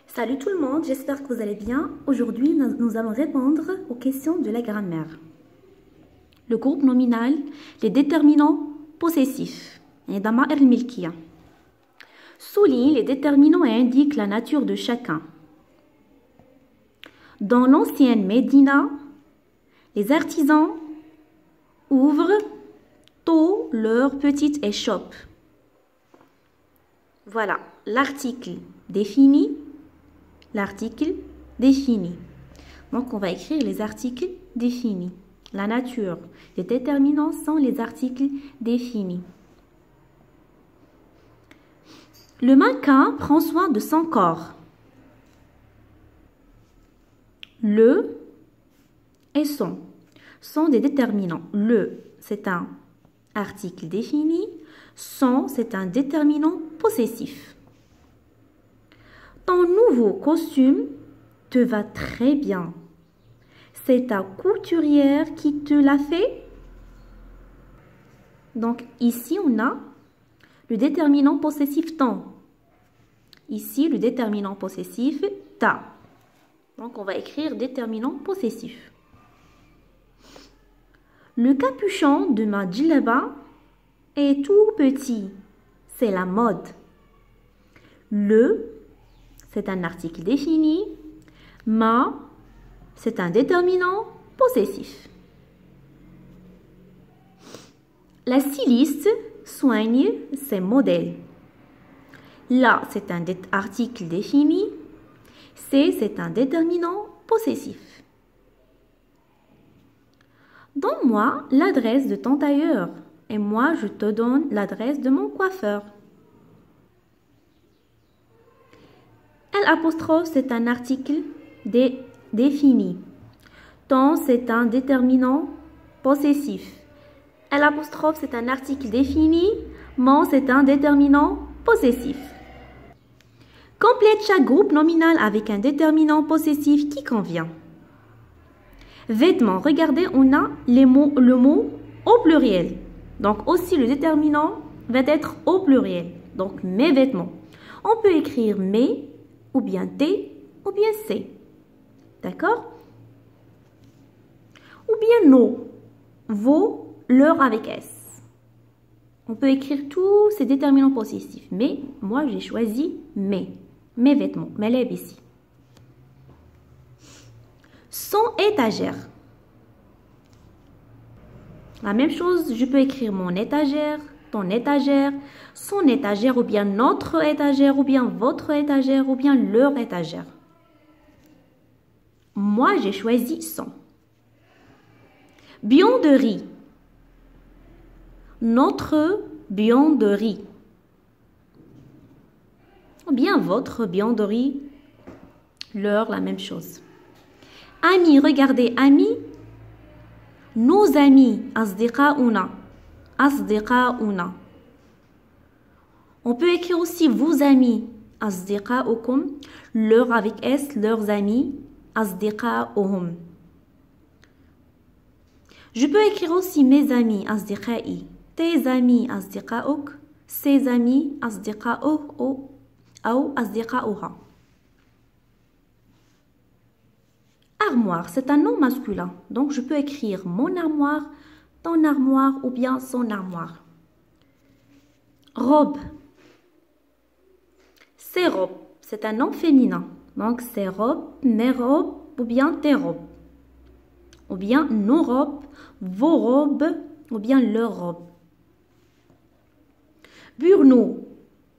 Salut tout le monde, j'espère que vous allez bien. Aujourd'hui, nous allons répondre aux questions de la grammaire. Le groupe nominal, les déterminants possessifs. Souligne les déterminants et indique la nature de chacun. Dans l'ancienne Médina, les artisans ouvrent tôt leur petite échoppe. Voilà, l'article défini. L'article défini. Donc, on va écrire les articles définis. La nature. Les déterminants sont les articles définis. Le mannequin prend soin de son corps. Le et son sont des déterminants. Le, c'est un article défini. Son, c'est un déterminant possessif. Ton nouveau costume te va très bien. C'est ta couturière qui te l'a fait. Donc ici, on a le déterminant possessif ton. Ici, le déterminant possessif ta. Donc on va écrire déterminant possessif. Le capuchon de ma djellaba est tout petit. C'est la mode. Le, c'est un article défini. Ma, c'est un déterminant possessif. La styliste soigne ses modèles. La, c'est un article défini. C'est un déterminant possessif. Donne-moi l'adresse de ton tailleur et moi je te donne l'adresse de mon coiffeur. L'apostrophe, c'est un article défini. Ton, c'est un déterminant possessif. L'apostrophe, c'est un article défini. Mon, c'est un déterminant possessif. Complète chaque groupe nominal avec un déterminant possessif qui convient. Vêtements, regardez, on a le mot au pluriel. Donc aussi, le déterminant va être au pluriel. Donc, mes vêtements. On peut écrire mes, ou bien tes, ou bien c'est. D'accord? Ou bien nos, vos, leur avec S. On peut écrire tous ces déterminants possessifs. Mais moi, j'ai choisi mes vêtements. Mes lèvres ici. Son étagère. La même chose, je peux écrire mon étagère, ton étagère, son étagère ou bien notre étagère ou bien votre étagère ou bien leur étagère. Moi, j'ai choisi son. Buanderie. Notre buanderie. Ou bien votre buanderie, leur, la même chose. Amis, regardez, amis. Nos amis, asdiqaouna. Asdiqaouna. On peut écrire aussi vos amis, asdiqaokum. Leur avec S, leurs amis, asdiqaohum. Je peux écrire aussi mes amis, asdiqai. Tes amis, asdiqaouk. Ses amis, asdiqaoh ou asdiqaoha. Armoire, c'est un nom masculin. Donc, je peux écrire mon armoire, ton armoire ou bien son armoire. Robe. Ses robes, c'est un nom féminin. Donc, ses robes, mes robes ou bien tes robes. Ou bien nos robes, vos robes ou bien leurs robes. Burneau,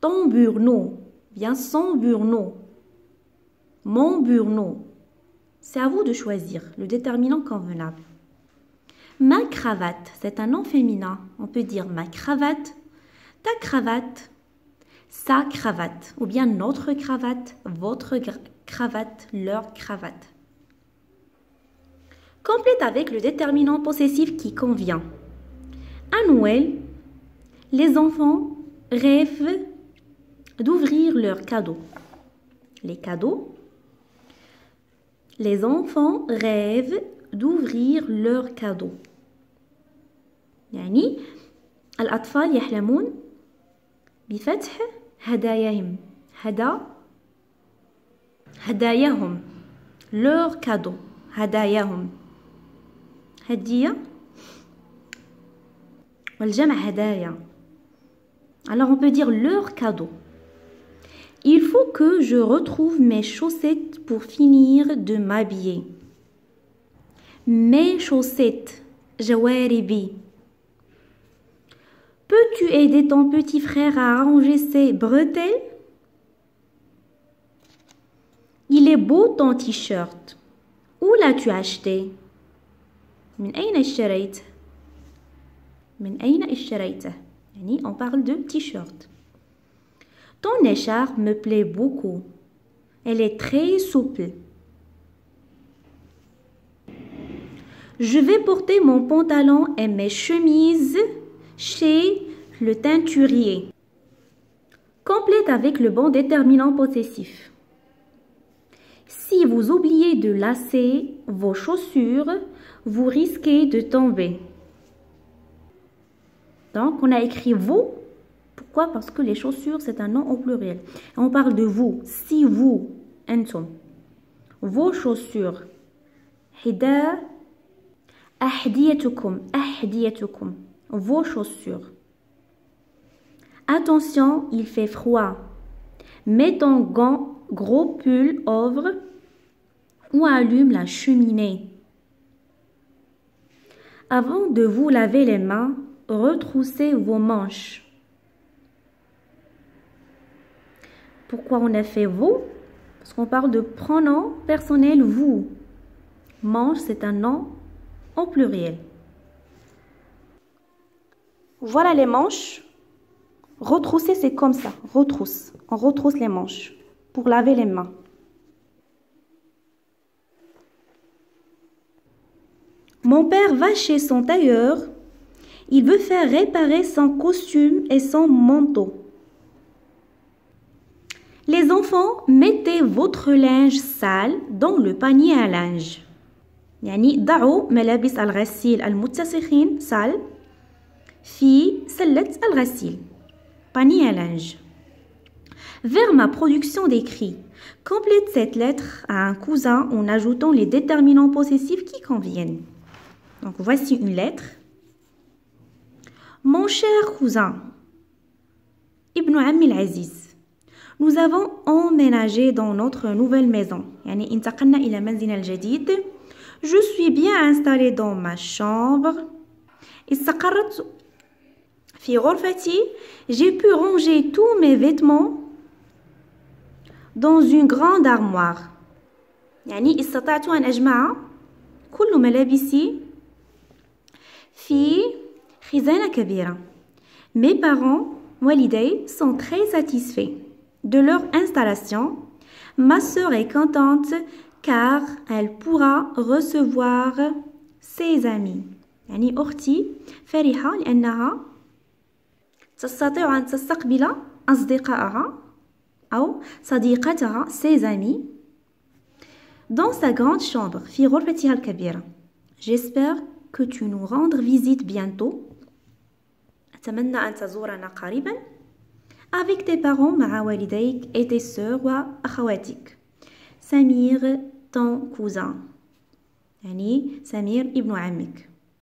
ton burneau, bien son burneau, mon burneau. C'est à vous de choisir le déterminant convenable. Ma cravate, c'est un nom féminin. On peut dire ma cravate, ta cravate, sa cravate, ou bien notre cravate, votre cravate, leur cravate. Complète avec le déterminant possessif qui convient. À Noël, les enfants rêvent d'ouvrir leurs cadeaux. Les cadeaux. Les enfants rêvent d'ouvrir leurs cadeaux. يعني الأطفال يحلمون بفتح هداياهم. هدا هداياهم leur cadeau هداياهم هدية والجمع هدايا. Alors on peut dire leur cadeau. Il faut que je retrouve mes chaussettes pour finir de m'habiller. Mes chaussettes جواربي. Peux-tu aider ton petit frère à arranger ses bretelles? Il est beau ton t-shirt. Où l'as-tu acheté? من أين اشتريت؟ من أين اشتريته؟ يعني on parle de t-shirt. Ton écharpe me plaît beaucoup. Elle est très souple. Je vais porter mon pantalon et mes chemises chez le teinturier. Complète avec le bon déterminant possessif. Si vous oubliez de lasser vos chaussures, vous risquez de tomber. Donc, on a écrit vous. Pourquoi? Parce que les chaussures, c'est un nom au pluriel. On parle de vous. Si vous, انتم, vos chaussures. حذاء أحذيتكم أحذيتكم. Vos chaussures. Attention, il fait froid. Mets ton gros pull over ou allume la cheminée. Avant de vous laver les mains, retroussez vos manches. Pourquoi on a fait vous? Parce qu'on parle de pronom personnel vous. Manche, c'est un nom au pluriel. Voilà les manches. Retrousser, c'est comme ça. Retrousse. On retrousse les manches pour laver les mains. Mon père va chez son tailleur. Il veut faire réparer son costume et son manteau. Les enfants, mettez votre linge sale dans le panier à linge. يعني ضعوا ملابس الغسيل المتسخين sale في سلة الغسيل. Panier à linge. Vers ma production d'écrit. Complète cette lettre à un cousin en ajoutant les déterminants possessifs qui conviennent. Donc voici une lettre. Mon cher cousin, Ibn Ammi al-Aziz, nous avons emménagé dans notre nouvelle maison. يعني انتقلنا إلى منزلنا الجديد. Je suis bien installée dans ma chambre. استقرت في غرفتي. J'ai pu ranger tous mes vêtements dans une grande armoire. يعني استطعت أن أجمع كل ملابسي في خزانة كبيرة. Mes parents, والدي, sont très satisfaits de leur installation. Ma sœur est contente car elle pourra recevoir ses amis. يعني أختي فرحة لأنها تستطيع أن تستقبل أصدقائها أو صديقتها ses amis dans sa grande chambre في غرفتها الكبيرة. J'espère que tu nous rendre visite bientôt. أتمنى أن تزورنا قريبا. Avec tes parents مع والديك et tes sœurs وأخواتك. سمير ton cousin. يعني سمير ابن عمك.